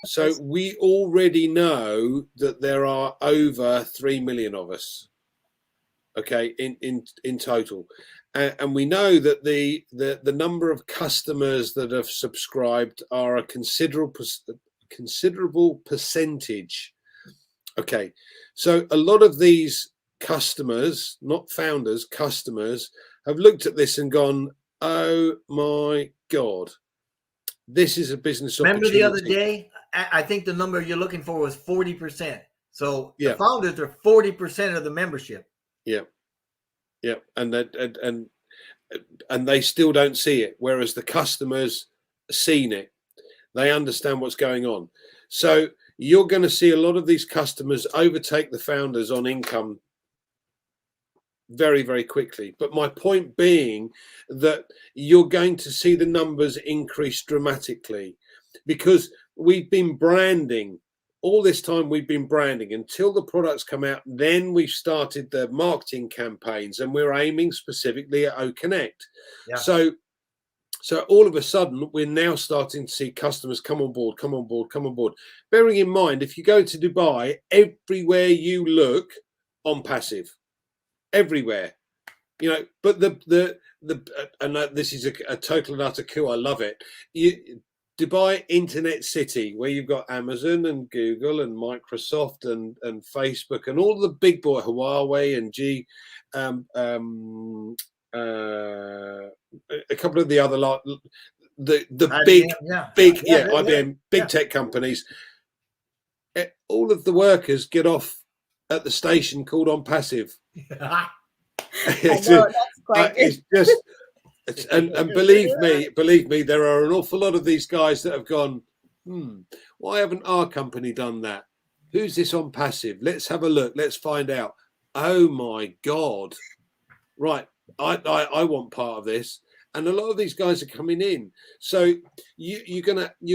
So we already know that there are over 3 million of us. Okay, in total, and we know that the number of customers that have subscribed are a considerable percentage. Okay, so a lot of these customers, not founders, customers, have looked at this and gone, "Oh my God, this is a business Remember opportunity." the other day, I think the number you're looking for was 40%. So the Yeah, founders are 40% of the membership. yeah, yeah, and they still don't see it, whereas the customers seen it. They understand what's going on. So you're going to see a lot of these customers overtake the founders on income very, very quickly. But my point being that you're going to see the numbers increase dramatically because we've been branding. All this time we've been branding until the products come out. Then we've started the marketing campaigns and we're aiming specifically at O-Connect. Yeah. So all of a sudden, we're now starting to see customers come on board, come on board, come on board. Bearing in mind, if you go to Dubai, everywhere you look, OnPassive, everywhere, you know. But and this is a total and utter coup. I love it. Dubai Internet City, where you've got Amazon and Google and Microsoft and Facebook and all the big boy, Huawei and a couple of the other the IBM, IBM, big tech companies. All of the workers get off at the station called OnPassive. It's just, and believe me, there are an awful lot of these guys that have gone, why haven't our company done that? Who's this OnPassive? Let's have a look. Let's find out. Oh my God. Right. I want part of this, and a lot of these guys are coming in. So you're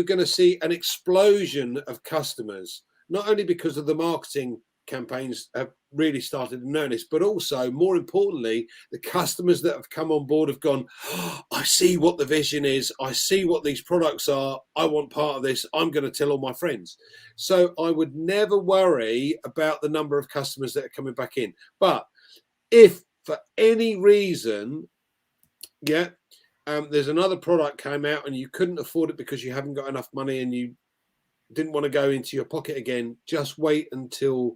gonna see an explosion of customers, not only because of the marketing campaigns have really started in earnest, but also more importantly, the customers that have come on board have gone, oh, I see what the vision is. I see what these products are. I want part of this. I'm going to tell all my friends. So I would never worry about the number of customers that are coming back in. But if for any reason, there's another product came out and you couldn't afford it because you haven't got enough money and you didn't want to go into your pocket again, just wait until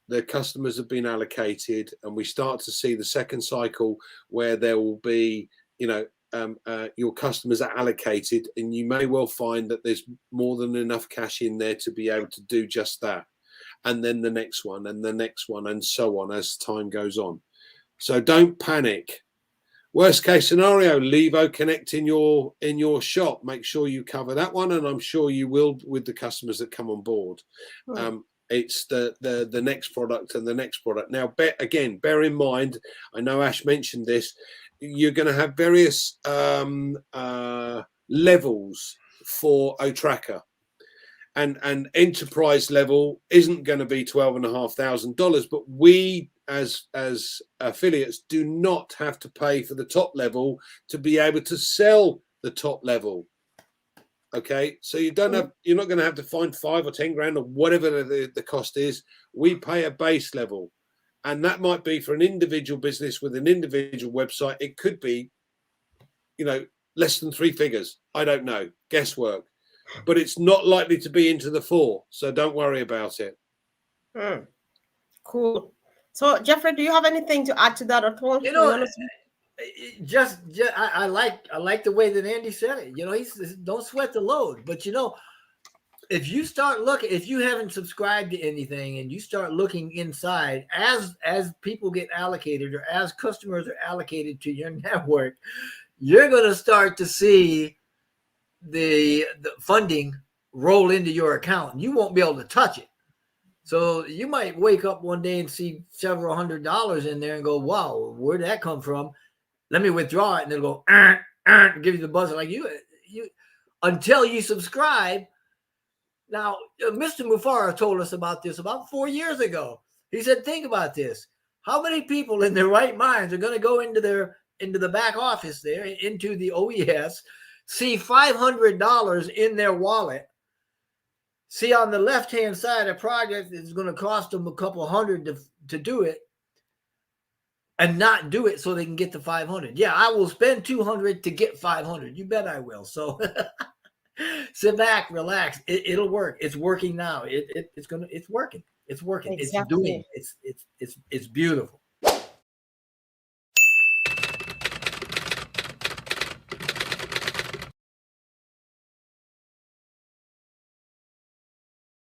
the customers have been allocated and we start to see the second cycle where there will be, your customers are allocated, and you may well find that there's more than enough cash in there to be able to do just that. And then the next one and the next one and so on as time goes on. So don't panic. Worst case scenario, leave O-Connect in your shop. Make sure you cover that one, and I'm sure you will with the customers that come on board. It's the next product and the next product. Now, bear in mind, I know Ash mentioned this. You're going to have various levels for O-Tracker, and enterprise level isn't going to be $12,500, but we as affiliates do not have to pay for the top level to be able to sell the top level. Okay, so you're not going to have to find 5 or 10 grand or whatever the cost is. We pay a base level, and that might be for an individual business with an individual website. It could be, less than 3 figures. I don't know, guesswork, but it's not likely to be into the 4. So don't worry about it. Cool. So, Jeffrey, do you have anything to add to that at all? I like the way that Andy said it. He's don't sweat the load. But if you start looking, if you haven't subscribed to anything and you start looking inside, as people get allocated or as customers are allocated to your network, you're going to start to see the funding roll into your account, and you won't be able to touch it. So you might wake up one day and see several $100s in there and go, wow, where'd that come from? Let me withdraw it. And they'll go, give you the buzzer like you until you subscribe. Now, Mr. Mufara told us about this about 4 years ago. He said, think about this. How many people in their right minds are going to go into the back office there, into the OES, see $500 in their wallet, See, on the left-hand side, a project is going to cost them a couple hundred to do it and not do it so they can get to 500. Yeah, I will spend 200 to get 500. You bet I will. So sit back, relax. It'll work. It's working now. It's working. It's working. Exactly. It's doing. It's beautiful.